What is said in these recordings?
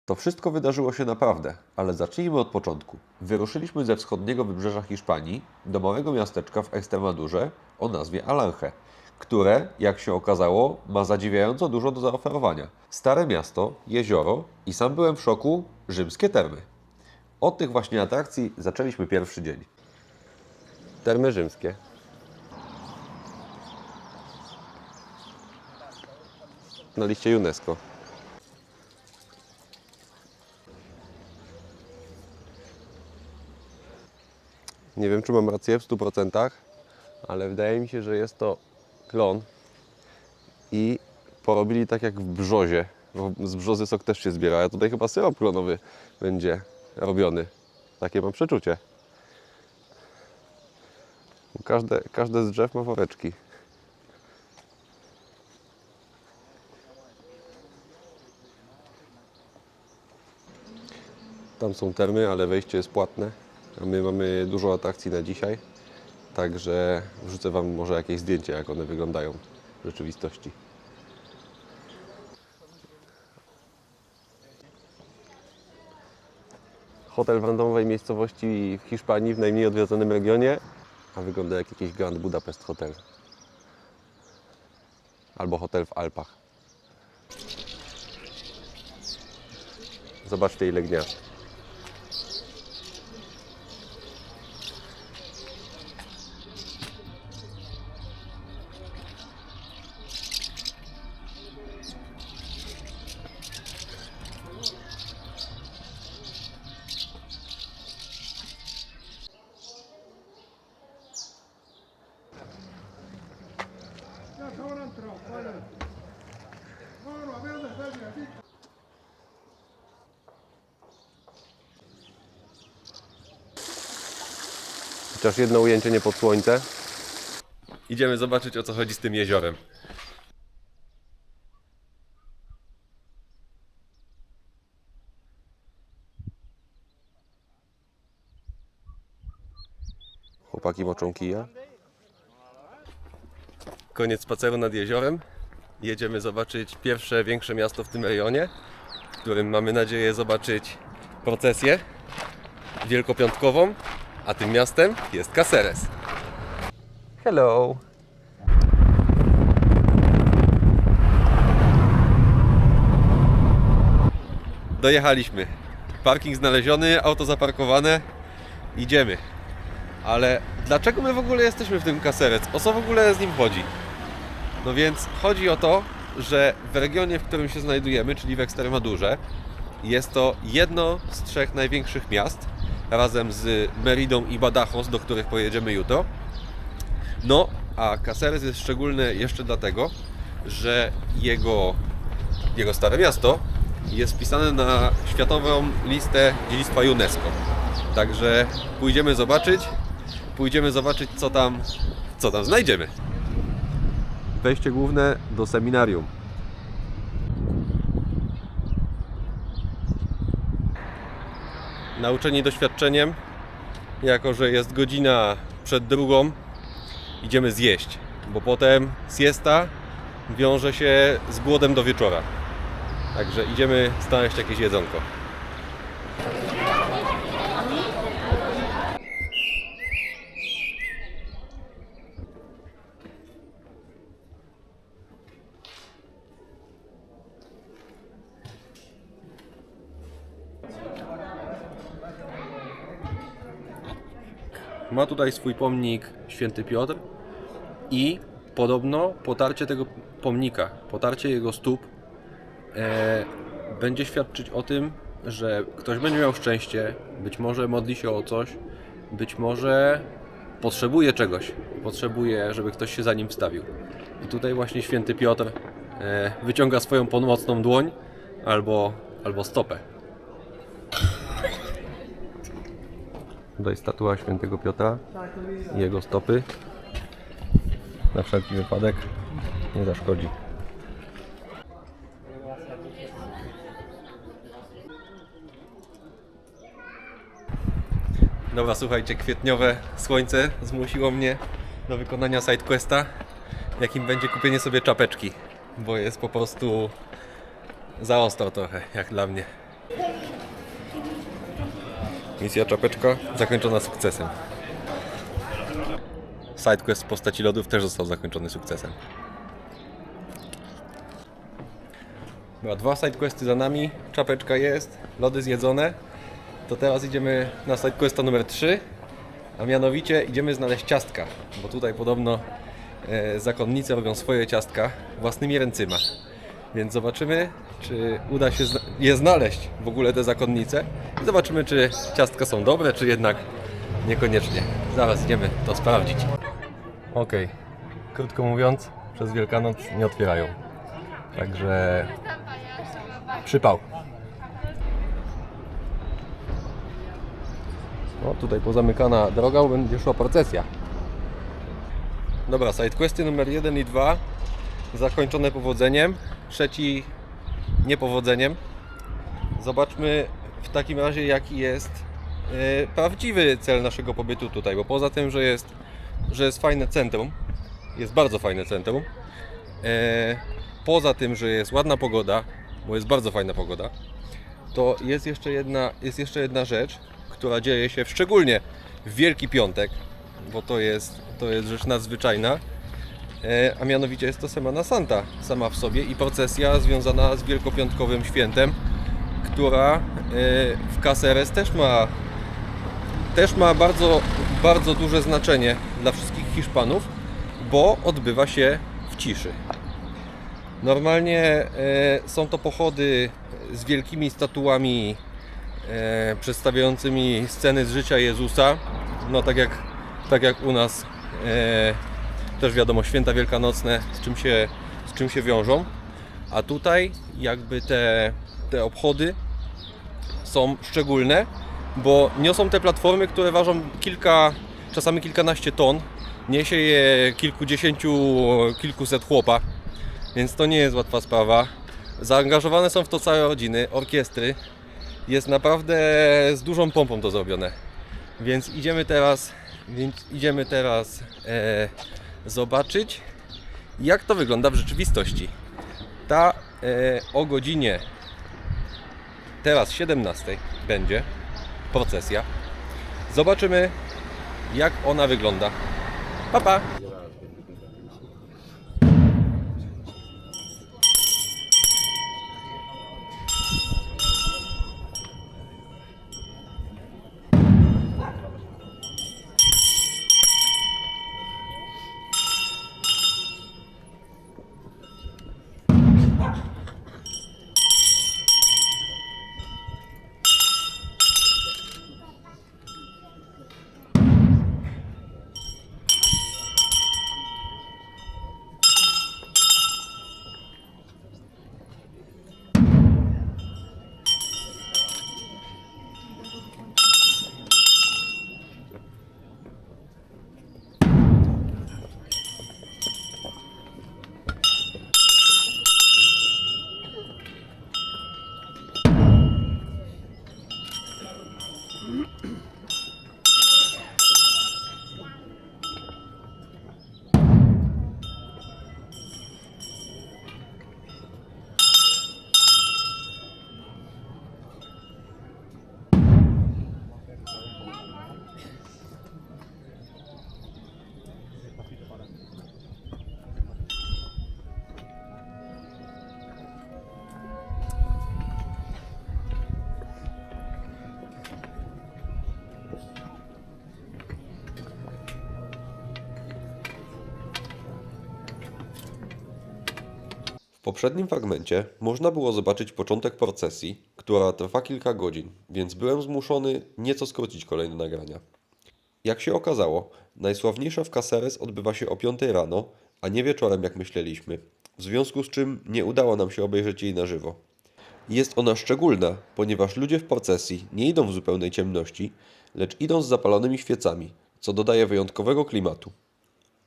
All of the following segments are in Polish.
To wszystko wydarzyło się naprawdę, ale zacznijmy od początku. Wyruszyliśmy ze wschodniego wybrzeża Hiszpanii do małego miasteczka w Ekstremadurze o nazwie Alange, które, jak się okazało, ma zadziwiająco dużo do zaoferowania. Stare miasto, jezioro i sam byłem w szoku, rzymskie termy. Od tych właśnie atrakcji zaczęliśmy pierwszy dzień. Termy rzymskie. Na liście UNESCO. Nie wiem, czy mam rację w 100%, ale wydaje mi się, że jest to klon i porobili tak jak w brzozie, bo z brzozy sok też się zbiera, a tutaj chyba syrop klonowy będzie robiony. Takie mam przeczucie. Każde z drzew ma woreczki. Tam są termy, ale wejście jest płatne. A my mamy dużo atrakcji na dzisiaj, także wrzucę Wam może jakieś zdjęcie, jak one wyglądają w rzeczywistości. Hotel w randomowej miejscowości w Hiszpanii, w najmniej odwiedzonym regionie, a wygląda jak jakiś Grand Budapest Hotel. Albo hotel w Alpach. Zobaczcie, ile gniazd. Chociaż jedno ujęcie nie pod słońce. Idziemy zobaczyć, o co chodzi z tym jeziorem. Chłopaki moczą kija. Koniec spaceru nad jeziorem. Jedziemy zobaczyć pierwsze większe miasto w tym rejonie, w którym mamy nadzieję zobaczyć procesję wielkopiątkową, a tym miastem jest Caceres. Hello! Dojechaliśmy. Parking znaleziony, auto zaparkowane. Idziemy. Ale dlaczego my w ogóle jesteśmy w tym Caceres? O co w ogóle z nim chodzi? No więc chodzi o to, że w regionie, w którym się znajdujemy, czyli w Ekstremadurze, jest to jedno z trzech największych miast, razem z Meridą i Badajoz, do których pojedziemy jutro. No, a Caceres jest szczególne jeszcze dlatego, że jego stare miasto jest wpisane na światową listę dziedzictwa UNESCO. Także pójdziemy zobaczyć, co tam znajdziemy. Wejście główne do seminarium. Nauczeni doświadczeniem, jako że jest godzina przed drugą, idziemy zjeść, bo potem siesta wiąże się z głodem do wieczora. Także idziemy znaleźć jakieś jedzonko. Ma tutaj swój pomnik Święty Piotr i podobno potarcie tego pomnika, potarcie jego stóp będzie świadczyć o tym, że ktoś będzie miał szczęście, być może modli się o coś, być może potrzebuje czegoś, potrzebuje, żeby ktoś się za nim wstawił. I tutaj właśnie Święty Piotr wyciąga swoją pomocną dłoń albo stopę. Tutaj statua Świętego Piotra i jego stopy. Na wszelki wypadek nie zaszkodzi. Dobra, słuchajcie, kwietniowe słońce zmusiło mnie do wykonania sidequesta, jakim będzie kupienie sobie czapeczki, bo jest po prostu za ostro trochę, jak dla mnie. Misja czapeczka zakończona sukcesem. Sidequest w postaci lodów też został zakończony sukcesem. Była 2 sidequesty za nami, czapeczka jest, lody zjedzone. To teraz idziemy na sidequesta numer 3, a mianowicie idziemy znaleźć ciastka, bo tutaj podobno zakonnice robią swoje ciastka własnymi ręcyma. Więc zobaczymy, czy uda się je znaleźć w ogóle te zakonnice. I zobaczymy, czy ciastka są dobre, czy jednak niekoniecznie. Zaraz idziemy to sprawdzić. Okej, krótko mówiąc, przez Wielkanoc nie otwierają. Także przypał. No, tutaj pozamykana droga, będzie szła procesja. Dobra, sidequesty numer 1 i 2 zakończone powodzeniem, trzeci niepowodzeniem. Zobaczmy w takim razie, jaki jest prawdziwy cel naszego pobytu tutaj, bo poza tym, że jest fajne centrum, jest bardzo fajne centrum, poza tym, że jest ładna pogoda, bo jest bardzo fajna pogoda, to jest jeszcze jedna rzecz, która dzieje się szczególnie w Wielki Piątek, bo to jest rzecz nadzwyczajna, a mianowicie jest to Semana Santa sama w sobie i procesja związana z wielkopiątkowym świętem, która w Cáceres też ma bardzo, bardzo duże znaczenie dla wszystkich Hiszpanów, bo odbywa się w ciszy. Normalnie są to pochody z wielkimi statuami przedstawiającymi sceny z życia Jezusa, no tak jak u nas też wiadomo, święta wielkanocne z czym się wiążą, a tutaj jakby te obchody są szczególne, bo niosą te platformy, które ważą czasami kilkanaście ton, niesie je kilkuset chłopa, więc to nie jest łatwa sprawa. Zaangażowane są w to całe rodziny, orkiestry. Jest naprawdę z dużą pompą to zrobione. Więc idziemy teraz zobaczyć, jak to wygląda w rzeczywistości. O godzinie teraz 17 będzie procesja. Zobaczymy, jak ona wygląda. Pa, pa! W poprzednim fragmencie można było zobaczyć początek procesji, która trwa kilka godzin, więc byłem zmuszony nieco skrócić kolejne nagrania. Jak się okazało, najsławniejsza w Cáceres odbywa się o 5 rano, a nie wieczorem jak myśleliśmy, w związku z czym nie udało nam się obejrzeć jej na żywo. Jest ona szczególna, ponieważ ludzie w procesji nie idą w zupełnej ciemności, lecz idą z zapalonymi świecami, co dodaje wyjątkowego klimatu.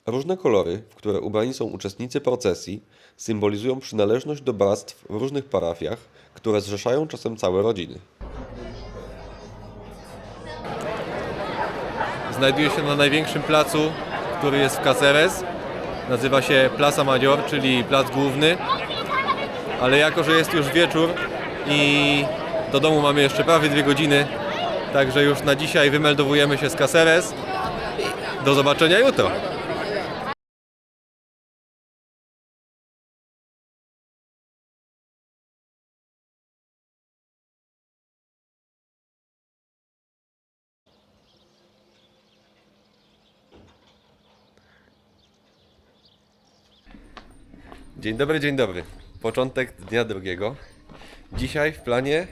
Różne kolory, w które ubrani są uczestnicy procesji, symbolizują przynależność do bractw w różnych parafiach, które zrzeszają czasem całe rodziny. Znajduję się na największym placu, który jest w Cáceres. Nazywa się Plaza Mayor, czyli plac główny. Ale jako, że jest już wieczór i Do domu mamy jeszcze prawie 2 godziny, także już na dzisiaj wymeldowujemy się z Caceres. Do zobaczenia jutro. Dzień dobry, dzień dobry. Początek dnia drugiego. Dzisiaj w planie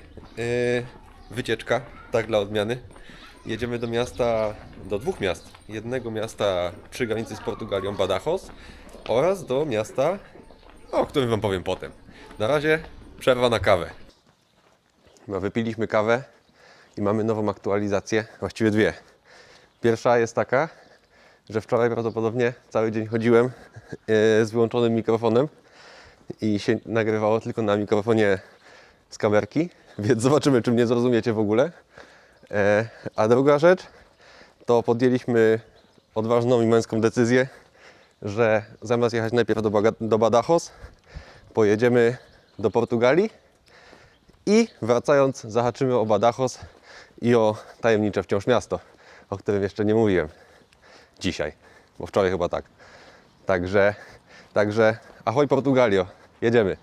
wycieczka, tak dla odmiany. Jedziemy do miasta, do 2 miast. Jednego miasta przy granicy z Portugalią, Badajoz, oraz do miasta, o którym Wam powiem potem. Na razie przerwa na kawę. No, wypiliśmy kawę i mamy nową aktualizację, właściwie 2. Pierwsza jest taka, że wczoraj prawdopodobnie cały dzień chodziłem z wyłączonym mikrofonem i się nagrywało tylko na mikrofonie z kamerki, więc zobaczymy, czy mnie zrozumiecie w ogóle. A druga rzecz, to podjęliśmy odważną i męską decyzję, że zamiast jechać najpierw do Badajoz, pojedziemy do Portugalii i wracając zahaczymy o Badajoz i o tajemnicze wciąż miasto, o którym jeszcze nie mówiłem dzisiaj, bo wczoraj chyba tak. Także ahoj Portugalio, jedziemy.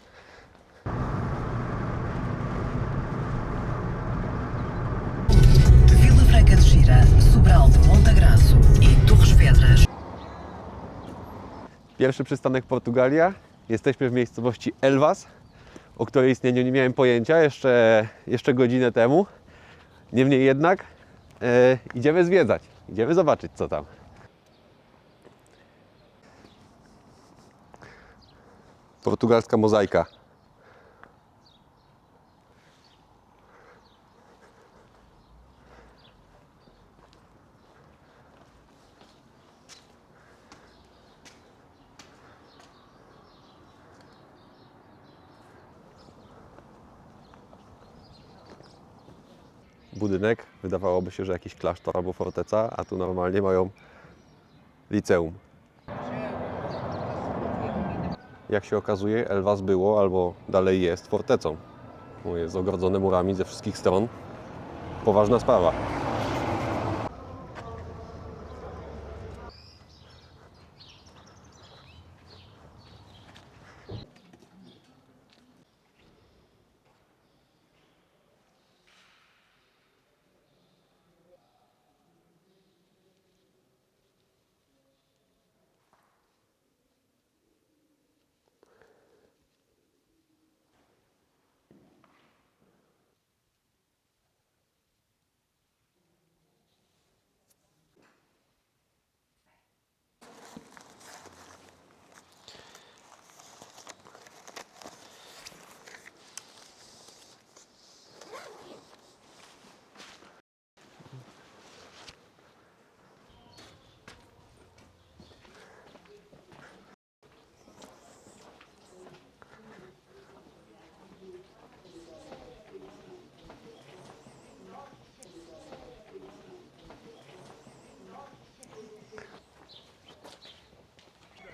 De Vila Franca de Xira, Sobral de Montagraço e Torres Vedras. Pierwszy przystanek Portugalia. Jesteśmy w miejscowości Elvas, o której istnieniu nie miałem pojęcia jeszcze godzinę temu. Niemniej jednak idziemy zwiedzać, idziemy zobaczyć, co tam. Portugalska mozaika. Budynek, wydawałoby się, że jakiś klasztor albo forteca, a tu normalnie mają liceum. Jak się okazuje, Elvas było albo dalej jest fortecą. Bo jest ogrodzone murami ze wszystkich stron. Poważna sprawa.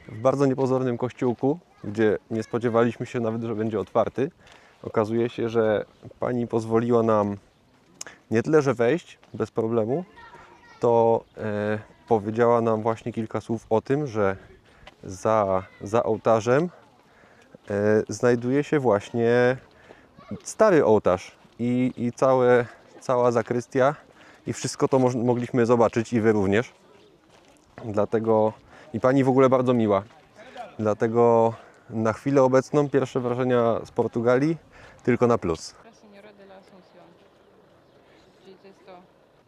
W bardzo niepozornym kościółku, gdzie nie spodziewaliśmy się nawet, że będzie otwarty, okazuje się, że pani pozwoliła nam nie tyle, że wejść bez problemu, to powiedziała nam właśnie kilka słów o tym, że za ołtarzem znajduje się właśnie stary ołtarz i cała zakrystia i wszystko to mogliśmy zobaczyć i Wy również. Dlatego i pani w ogóle bardzo miła. Dlatego na chwilę obecną pierwsze wrażenia z Portugalii tylko na plus.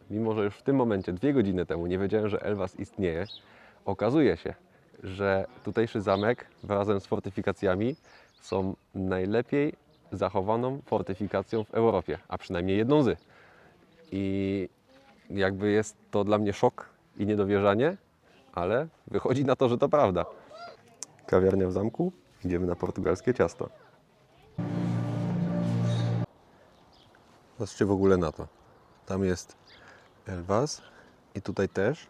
Mimo że już w tym momencie 2 godziny temu nie wiedziałem, że Elvas istnieje, okazuje się, że tutejszy zamek razem z fortyfikacjami są najlepiej zachowaną fortyfikacją w Europie, a przynajmniej jedną z. I jakby jest to dla mnie szok i niedowierzanie, ale wychodzi na to, że to prawda. Kawiarnia w zamku, idziemy na portugalskie ciasto. Patrzcie w ogóle na to. Tam jest Elvas i tutaj też,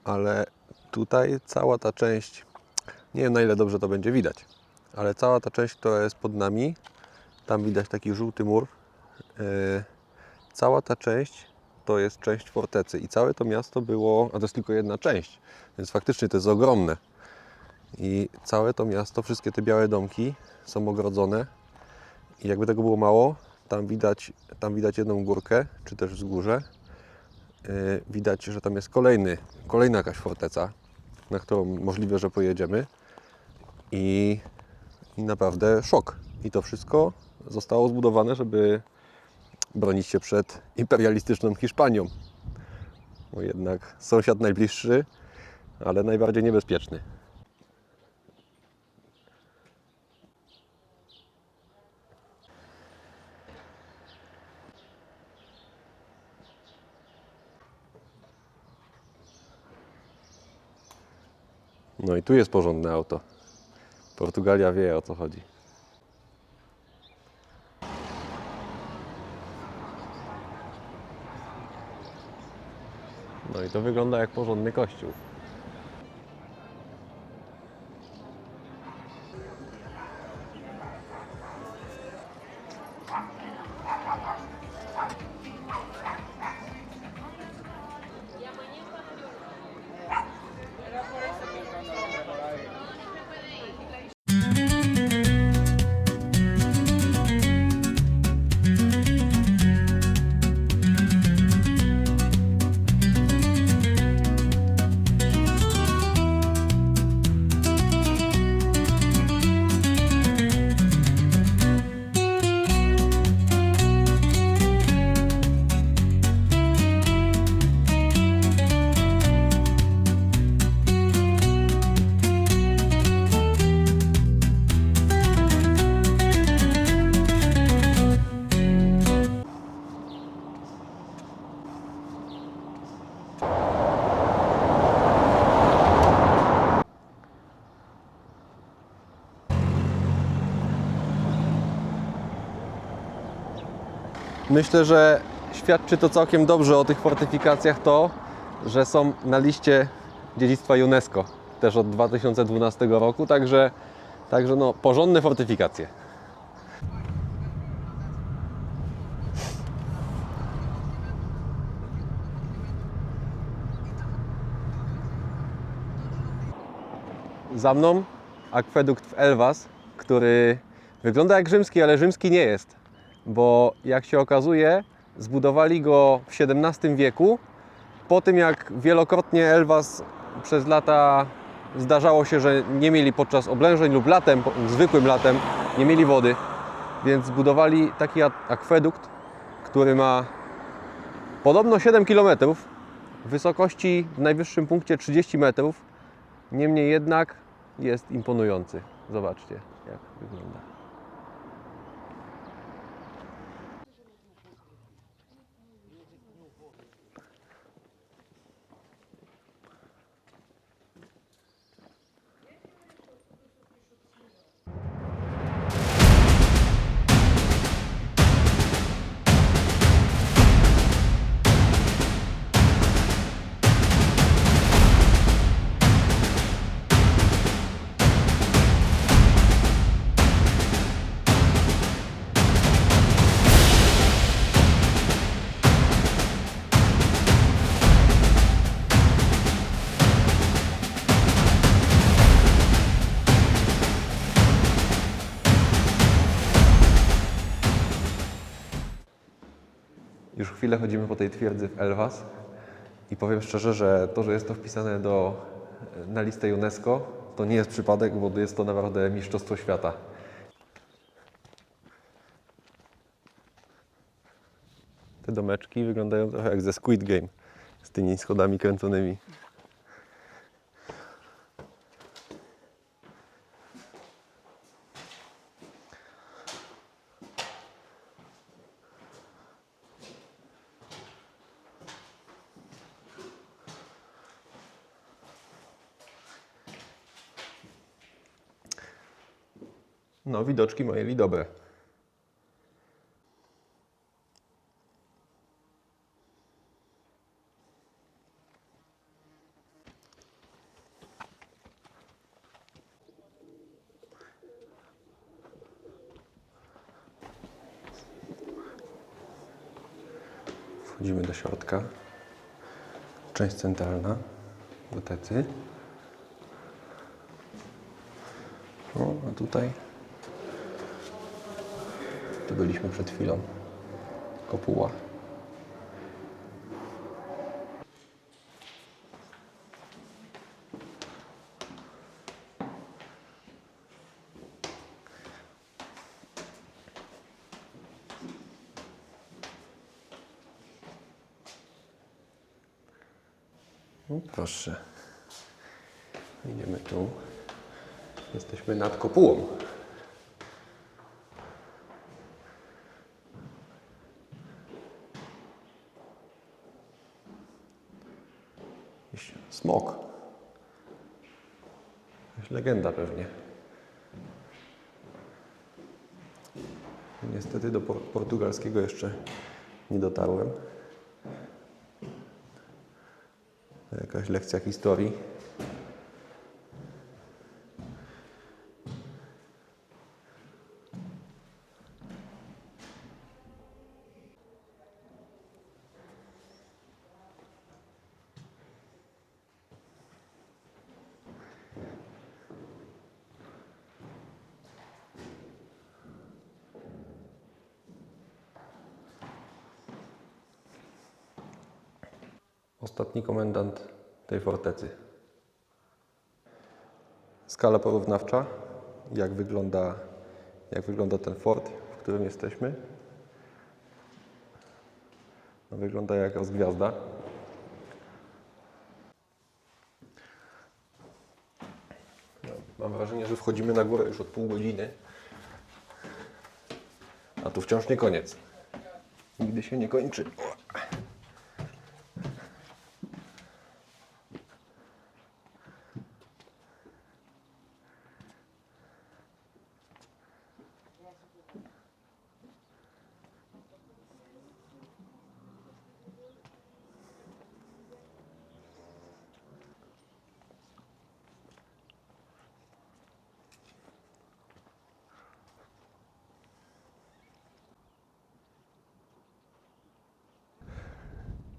ale tutaj cała ta część, nie wiem na ile dobrze to będzie widać, ale cała ta część, która jest pod nami, tam widać taki żółty mur cała ta część to jest część fortecy i całe to miasto było, a to jest tylko jedna część, więc faktycznie to jest ogromne. I całe to miasto, wszystkie te białe domki są ogrodzone i jakby tego było mało, tam widać jedną górkę, czy też wzgórze. Widać, że tam jest kolejna jakaś forteca, na którą możliwe, że pojedziemy. I naprawdę szok. I to wszystko zostało zbudowane, żeby bronić się przed imperialistyczną Hiszpanią. Bo jednak sąsiad najbliższy, ale najbardziej niebezpieczny. No i tu jest porządne auto. Portugalia wie, o co chodzi. No i to wygląda jak porządny kościół. Myślę, że świadczy to całkiem dobrze o tych fortyfikacjach to, że są na liście dziedzictwa UNESCO też od 2012 roku, także no, porządne fortyfikacje. Za mną akwedukt w Elvas, który wygląda jak rzymski, ale rzymski nie jest, bo jak się okazuje, zbudowali go w XVII wieku, po tym jak wielokrotnie Elvas przez lata zdarzało się, że nie mieli podczas oblężeń lub latem, zwykłym latem, nie mieli wody, więc zbudowali taki akwedukt, który ma podobno 7 km, w wysokości w najwyższym punkcie 30 metrów, niemniej jednak jest imponujący. Zobaczcie, jak wygląda. Już chwilę chodzimy po tej twierdzy w Elvas i powiem szczerze, że to, że jest to wpisane na listę UNESCO, to nie jest przypadek, bo jest to naprawdę mistrzostwo świata. Te domeczki wyglądają trochę jak ze Squid Game, z tymi schodami kręconymi. No, widoczki mieli dobre. Wchodzimy do środka. Część centralna fortecy. O, a tutaj tu byliśmy przed chwilą. Kopuła. No proszę. Idziemy tu. Jesteśmy nad kopułą. Smok. Jakaś legenda pewnie. Niestety do portugalskiego jeszcze nie dotarłem. Jakaś lekcja historii. Ostatni komendant tej fortecy. Skala porównawcza, jak wygląda ten fort, w którym jesteśmy. No, wygląda jak rozgwiazda. No, mam wrażenie, że wchodzimy na górę już od pół godziny, a tu wciąż nie koniec. Nigdy się nie kończy.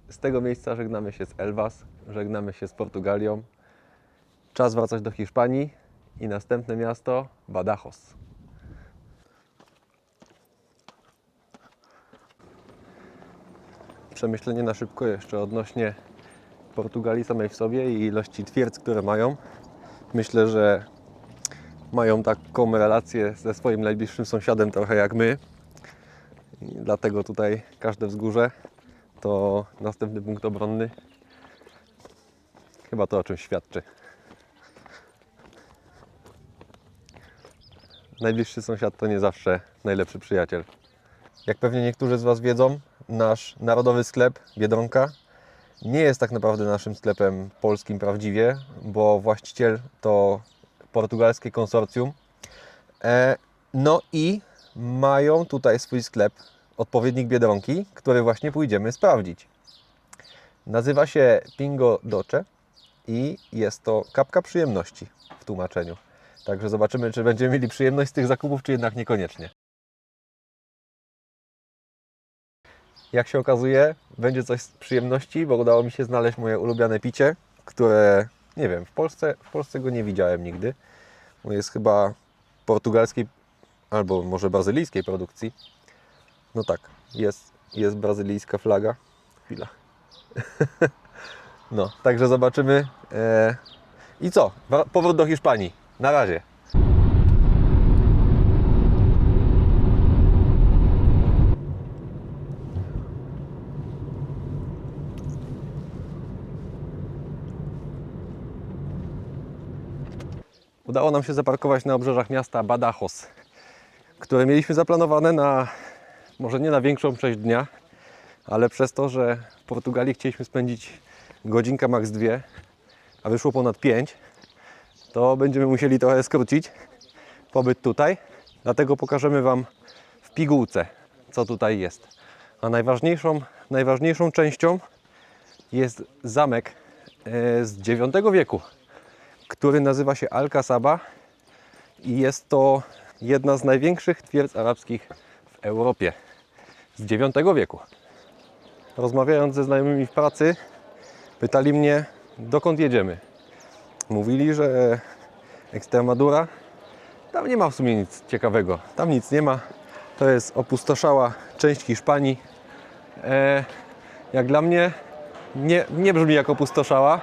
Z tego miejsca żegnamy się z Elvas, żegnamy się z Portugalią. Czas wracać do Hiszpanii i następne miasto Badajoz. Przemyślenie na szybko jeszcze odnośnie Portugalii samej w sobie i ilości twierdz, które mają. Myślę, że mają taką relację ze swoim najbliższym sąsiadem trochę jak my. I dlatego tutaj każde wzgórze to następny punkt obronny. Chyba to o czymś świadczy. Najbliższy sąsiad to nie zawsze najlepszy przyjaciel. Jak pewnie niektórzy z Was wiedzą, nasz narodowy sklep Biedronka nie jest tak naprawdę naszym sklepem polskim prawdziwie, bo właściciel to portugalskie konsorcjum. No i mają tutaj swój sklep, odpowiednik Biedronki, który właśnie pójdziemy sprawdzić. Nazywa się Pingo Doce i jest to kapka przyjemności w tłumaczeniu. Także zobaczymy, czy będziemy mieli przyjemność z tych zakupów, czy jednak niekoniecznie. Jak się okazuje, będzie coś z przyjemności, bo udało mi się znaleźć moje ulubione picie, które, nie wiem, w Polsce go nie widziałem nigdy. Jest chyba portugalskiej albo może brazylijskiej produkcji. No tak, jest brazylijska flaga. Chwila. No, także zobaczymy. I co? Powrót do Hiszpanii. Na razie. Udało nam się zaparkować na obrzeżach miasta Badajoz, które mieliśmy zaplanowane na, może nie na większą część dnia, ale przez to, że w Portugalii chcieliśmy spędzić godzinkę max 2, a wyszło ponad 5, to będziemy musieli trochę skrócić pobyt tutaj. Dlatego pokażemy Wam w pigułce, co tutaj jest. A najważniejszą częścią jest zamek z IX wieku, który nazywa się Alcazaba i jest to jedna z największych twierdz arabskich w Europie z IX wieku. rozmawiając ze znajomymi w pracy, pytali mnie, dokąd jedziemy. Mówili, że Extremadura, tam nie ma w sumie nic ciekawego. Tam nic nie ma. To jest opustoszała część Hiszpanii. Jak dla mnie nie brzmi jak opustoszała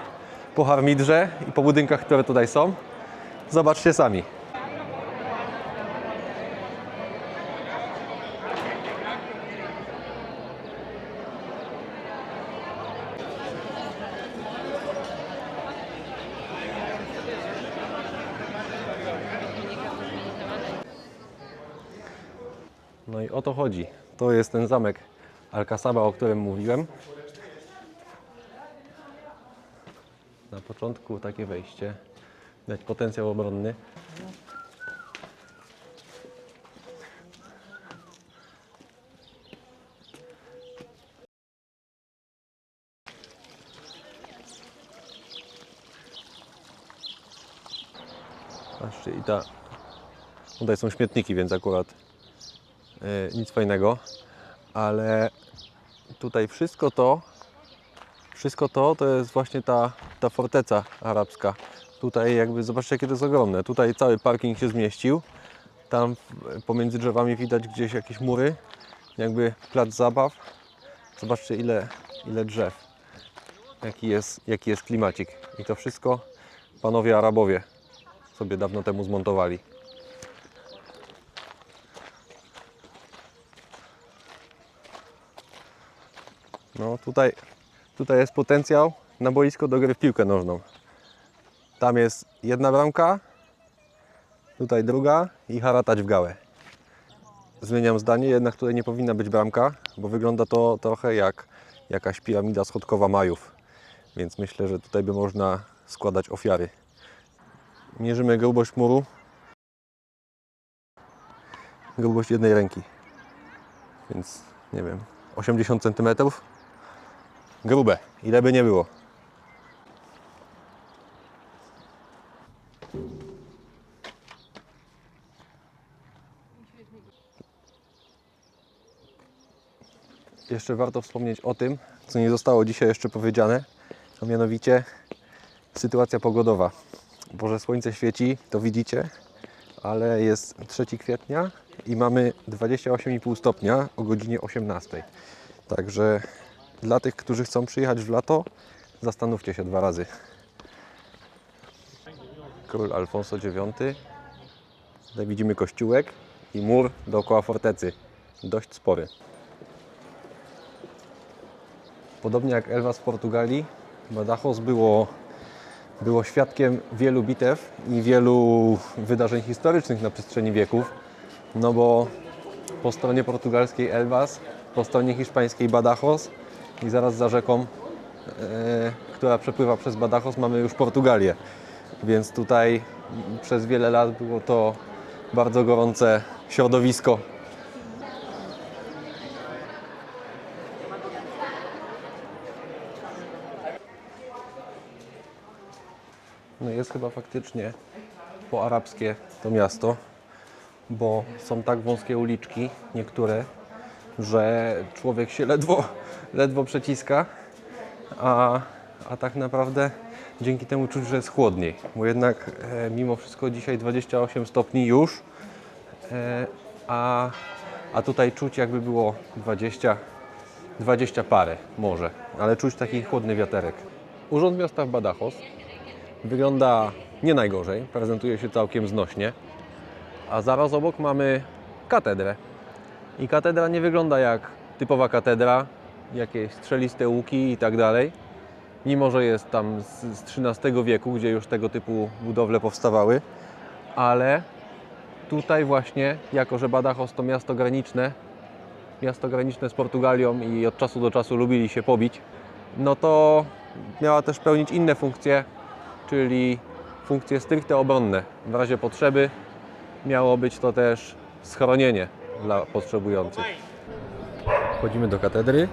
po harmidrze i po budynkach, które tutaj są. Zobaczcie sami. No i o to chodzi. To jest ten zamek Alcazaba, o którym mówiłem. Na początku takie wejście. Widać potencjał obronny. Patrzcie, tutaj są śmietniki, więc akurat nic fajnego, ale tutaj wszystko to jest właśnie ta forteca arabska. Tutaj jakby zobaczcie, jakie to jest ogromne. Tutaj cały parking się zmieścił. Tam pomiędzy drzewami widać gdzieś jakieś mury, jakby plac zabaw. Zobaczcie, ile drzew. Jaki jest klimacik. I to wszystko panowie Arabowie sobie dawno temu zmontowali. No tutaj jest potencjał na boisko do gry w piłkę nożną. Tam jest jedna bramka, tutaj druga i haratać w gałę. Zmieniam zdanie, jednak tutaj nie powinna być bramka, bo wygląda to trochę jak jakaś piramida schodkowa Majów. Więc myślę, że tutaj by można składać ofiary. Mierzymy grubość muru. Grubość jednej ręki. Więc nie wiem, 80 cm. Grube, ile by nie było. Jeszcze warto wspomnieć o tym, co nie zostało dzisiaj jeszcze powiedziane, a mianowicie sytuacja pogodowa. Bo że słońce świeci, to widzicie, ale jest 3 kwietnia i mamy 28,5 stopnia o godzinie 18. Także dla tych, którzy chcą przyjechać w lato, zastanówcie się 2 razy. Król Alfonso IX. Tutaj widzimy kościółek i mur dookoła fortecy. Dość spory. Podobnie jak Elvas w Portugalii, Badajoz było świadkiem wielu bitew i wielu wydarzeń historycznych na przestrzeni wieków. No bo po stronie portugalskiej Elvas, po stronie hiszpańskiej Badajoz i zaraz za rzeką, która przepływa przez Badajoz, mamy już Portugalię. Więc tutaj przez wiele lat było to bardzo gorące środowisko. No jest chyba faktycznie poarabskie to miasto, bo są tak wąskie uliczki, niektóre, że człowiek się ledwo przeciska, a tak naprawdę dzięki temu czuć, że jest chłodniej, bo jednak mimo wszystko dzisiaj 28 stopni już, a tutaj czuć jakby było 20 parę może, ale czuć taki chłodny wiaterek. Urząd Miasta w Badajoz wygląda nie najgorzej, prezentuje się całkiem znośnie, a zaraz obok mamy katedrę. I katedra nie wygląda jak typowa katedra, jakieś strzeliste łuki i tak dalej, mimo że jest tam z XIII wieku, gdzie już tego typu budowle powstawały, ale tutaj właśnie, jako że Badajoz to miasto graniczne z Portugalią i od czasu do czasu lubili się pobić, no to miała też pełnić inne funkcje, czyli funkcje stricte obronne. W razie potrzeby miało być to też schronienie dla potrzebujących. Wchodzimy do katedry.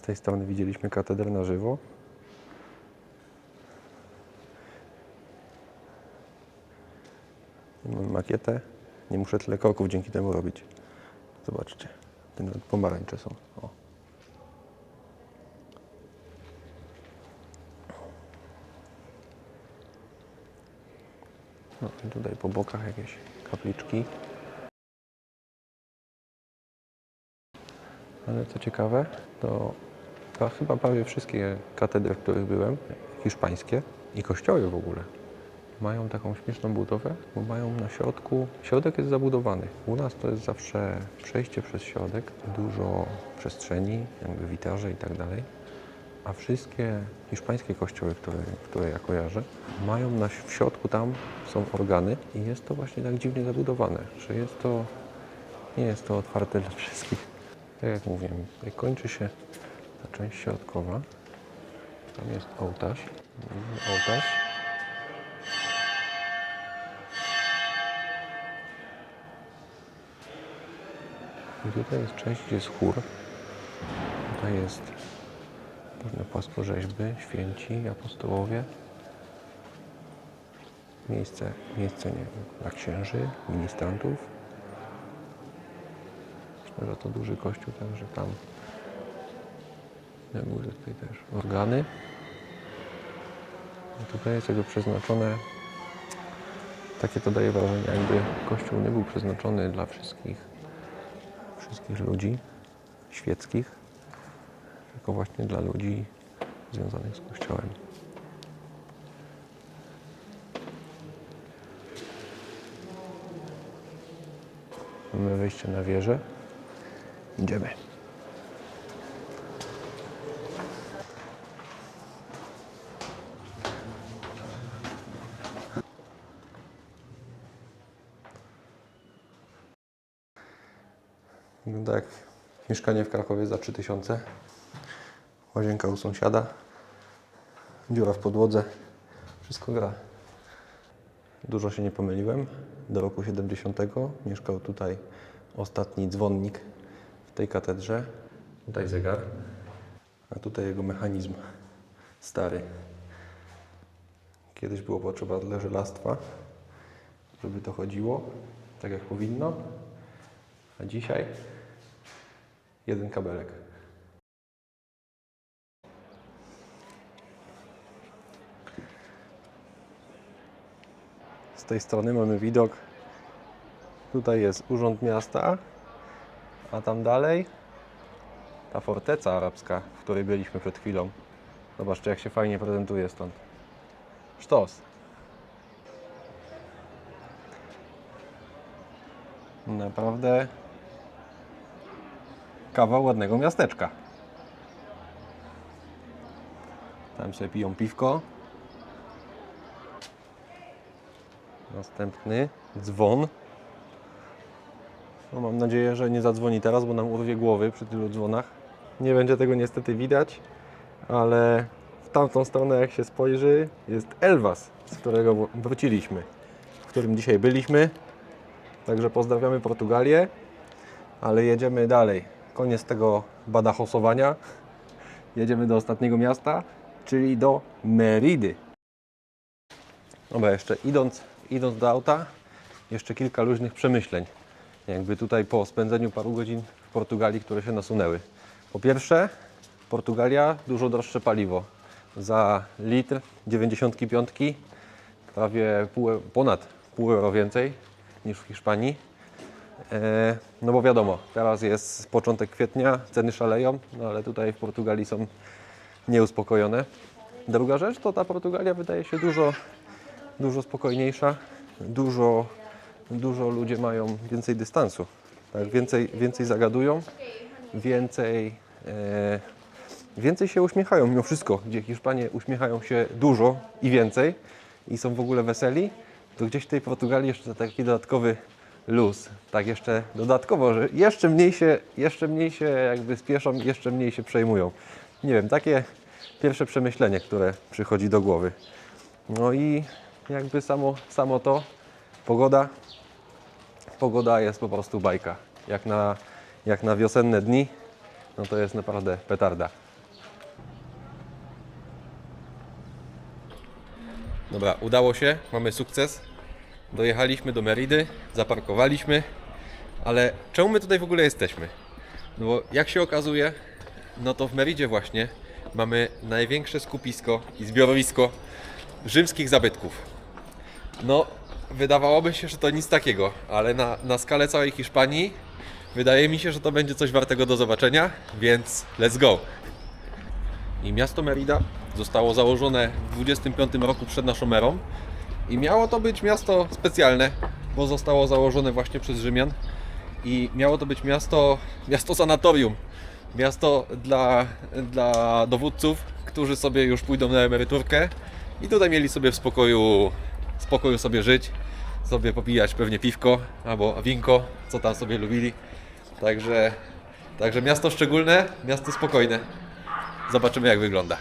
tej strony widzieliśmy katedrę na żywo. Mam makietę. Nie muszę tyle kroków dzięki temu robić. Zobaczcie, te nawet pomarańcze są. O. No i tutaj po bokach jakieś kapliczki. Ale co ciekawe, to chyba prawie wszystkie katedry, w których byłem, hiszpańskie i kościoły w ogóle, mają taką śmieszną budowę, bo mają na środku, środek jest zabudowany. U nas to jest zawsze przejście przez środek, dużo przestrzeni, jakby witraże i tak dalej. A wszystkie hiszpańskie kościoły, które ja kojarzę, mają w środku tam są organy i jest to właśnie tak dziwnie zabudowane, że nie jest to otwarte dla wszystkich. Tak jak mówiłem, tutaj kończy się ta część środkowa. Tam jest ołtarz. I tutaj jest część, gdzie jest chór. Tutaj jest różne płaskorzeźby, święci, apostołowie. Miejsce nie wiem, dla księży, ministrantów. Myślę, że to duży kościół, także tam na górze tutaj też organy. I tutaj jest jakby przeznaczone, takie to daje wrażenie, jakby kościół nie był przeznaczony dla wszystkich ludzi świeckich, tylko właśnie dla ludzi związanych z kościołem. Mamy wejście na wieżę. Idziemy. Wygląda jak mieszkanie w Krakowie za 3000. Łazienka u sąsiada. Dziura w podłodze. Wszystko gra. Dużo się nie pomyliłem. Do roku 70 mieszkał tutaj ostatni dzwonnik w tej katedrze. Tutaj zegar, a tutaj jego mechanizm stary. Kiedyś było potrzeba tyle żelastwa, żeby to chodziło tak jak powinno, a dzisiaj jeden kabelek. Z tej strony mamy widok. Tutaj jest Urząd Miasta, a tam dalej ta forteca arabska, w której byliśmy przed chwilą. Zobaczcie, jak się fajnie prezentuje stąd. Sztos. Naprawdę kawał ładnego miasteczka. Tam sobie piją piwko. Następny dzwon. No, mam nadzieję, że nie zadzwoni teraz, bo nam urwie głowy przy tylu dzwonach. Nie będzie tego niestety widać, ale w tamtą stronę jak się spojrzy jest Elvas, z którego wróciliśmy, w którym dzisiaj byliśmy. Także pozdrawiamy Portugalię, ale jedziemy dalej. Koniec tego badachosowania. Jedziemy do ostatniego miasta, czyli do Meridy. Dobra, jeszcze idąc do auta, jeszcze kilka luźnych przemyśleń. Jakby tutaj po spędzeniu paru godzin w Portugalii, które się nasunęły. Po pierwsze, Portugalia dużo droższe paliwo. Za litr 95 prawie ponad pół euro więcej niż w Hiszpanii. No bo wiadomo, teraz jest początek kwietnia, ceny szaleją, no ale tutaj w Portugalii są nieuspokojone. Druga rzecz to ta Portugalia wydaje się dużo spokojniejsza, dużo ludzie mają więcej dystansu, tak? Więcej zagadują, więcej się uśmiechają mimo wszystko. Gdzie Hiszpanie uśmiechają się dużo i więcej i są w ogóle weseli, to gdzieś w tej Portugalii jeszcze taki dodatkowy luz, tak jeszcze dodatkowo, że jeszcze mniej się jakby spieszą, jeszcze mniej się przejmują. Nie wiem, takie pierwsze przemyślenie, które przychodzi do głowy. No i jakby samo to, pogoda jest po prostu bajka. Jak na wiosenne dni, no to jest naprawdę petarda. Dobra, udało się, mamy sukces. Dojechaliśmy do Meridy, zaparkowaliśmy, ale czemu my tutaj w ogóle jesteśmy? No bo jak się okazuje, no to w Meridzie właśnie mamy największe skupisko i zbiorowisko rzymskich zabytków. No, wydawałoby się, że to nic takiego, ale na skalę całej Hiszpanii wydaje mi się, że to będzie coś wartego do zobaczenia, więc let's go! I miasto Merida zostało założone w 25 roku przed naszą erą i miało to być miasto specjalne, bo zostało założone właśnie przez Rzymian i miało to być miasto sanatorium, miasto dla dowódców, którzy sobie już pójdą na emeryturkę i tutaj mieli sobie w spokoju sobie żyć, sobie popijać pewnie piwko albo winko, co tam sobie lubili. Także miasto szczególne, miasto spokojne. Zobaczymy, jak wygląda.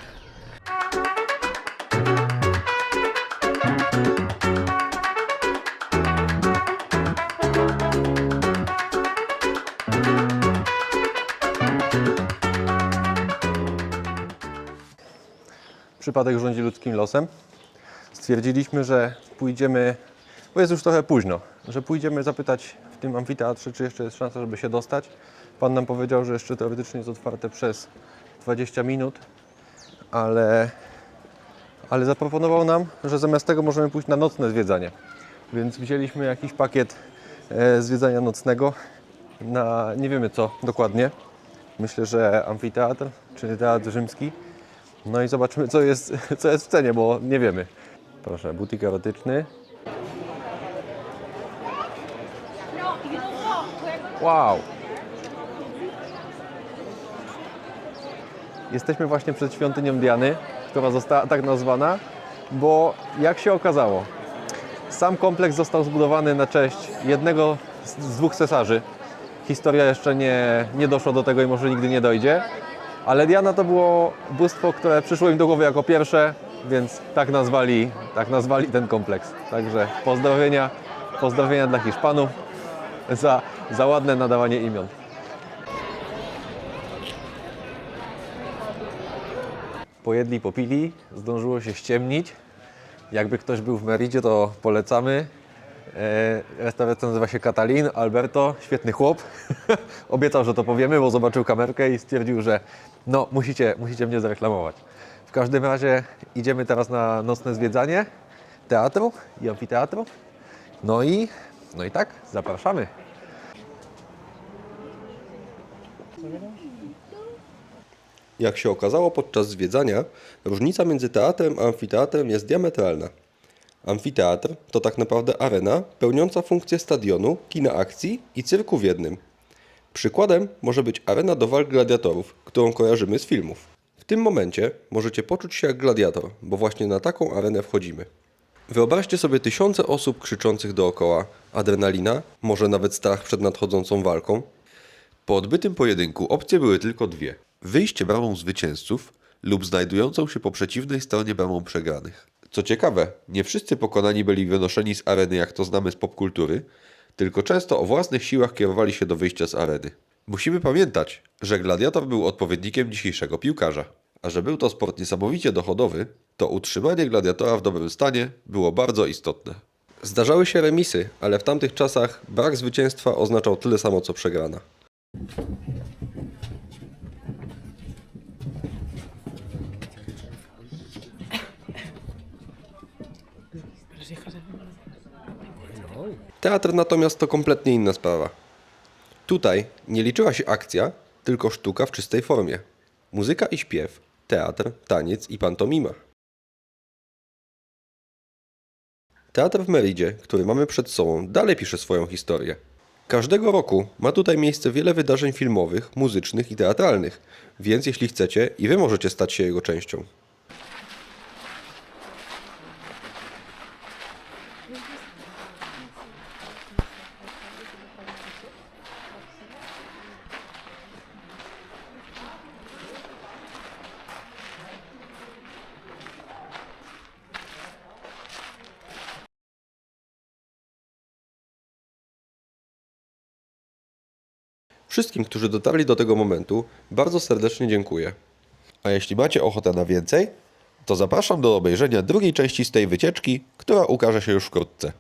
Przypadek rządzi ludzkim losem. Stwierdziliśmy, że pójdziemy, bo jest już trochę późno, że pójdziemy zapytać w tym amfiteatrze, czy jeszcze jest szansa, żeby się dostać. Pan nam powiedział, że jeszcze teoretycznie jest otwarte przez 20 minut, ale zaproponował nam, że zamiast tego możemy pójść na nocne zwiedzanie. Więc wzięliśmy jakiś pakiet zwiedzania nocnego na nie wiemy co dokładnie. Myślę, że amfiteatr czy teatr rzymski. No i zobaczymy, co jest w cenie, bo nie wiemy. Proszę, butik erotyczny. Wow! Jesteśmy właśnie przed świątynią Diany, która została tak nazwana, bo jak się okazało, sam kompleks został zbudowany na cześć jednego z dwóch cesarzy. Historia jeszcze nie doszła do tego i może nigdy nie dojdzie. Ale Diana to było bóstwo, które przyszło im do głowy jako pierwsze, więc tak nazwali ten kompleks. Także pozdrowienia dla Hiszpanów za ładne nadawanie imion. Pojedli, popili, zdążyło się ściemnić. Jakby ktoś był w Meridzie, to polecamy. Restauracja nazywa się Catalin, Alberto, świetny chłop. Obiecał, że to powiemy, bo zobaczył kamerkę i stwierdził, że no musicie mnie zareklamować. W każdym razie idziemy teraz na nocne zwiedzanie teatru i amfiteatru. No i tak, zapraszamy. Jak się okazało podczas zwiedzania, różnica między teatrem a amfiteatrem jest diametralna. Amfiteatr to tak naprawdę arena pełniąca funkcję stadionu, kina akcji i cyrku w jednym. Przykładem może być arena do walk gladiatorów, którą kojarzymy z filmów. W tym momencie możecie poczuć się jak gladiator, bo właśnie na taką arenę wchodzimy. Wyobraźcie sobie tysiące osób krzyczących dookoła, adrenalina, może nawet strach przed nadchodzącą walką. Po odbytym pojedynku opcje były tylko dwie. Wyjście bramą zwycięzców lub znajdującą się po przeciwnej stronie bramą przegranych. Co ciekawe, nie wszyscy pokonani byli wynoszeni z areny, jak to znamy z popkultury, tylko często o własnych siłach kierowali się do wyjścia z areny. Musimy pamiętać, że gladiator był odpowiednikiem dzisiejszego piłkarza. A że był to sport niesamowicie dochodowy, to utrzymanie gladiatora w dobrym stanie było bardzo istotne. Zdarzały się remisy, ale w tamtych czasach brak zwycięstwa oznaczał tyle samo co przegrana. Teatr natomiast to kompletnie inna sprawa. Tutaj nie liczyła się akcja, tylko sztuka w czystej formie. Muzyka i śpiew, teatr, taniec i pantomima. Teatr w Meridzie, który mamy przed sobą, dalej pisze swoją historię. Każdego roku ma tutaj miejsce wiele wydarzeń filmowych, muzycznych i teatralnych, więc jeśli chcecie, i wy możecie stać się jego częścią. Wszystkim, którzy dotarli do tego momentu, bardzo serdecznie dziękuję. A jeśli macie ochotę na więcej, to zapraszam do obejrzenia drugiej części z tej wycieczki, która ukaże się już wkrótce.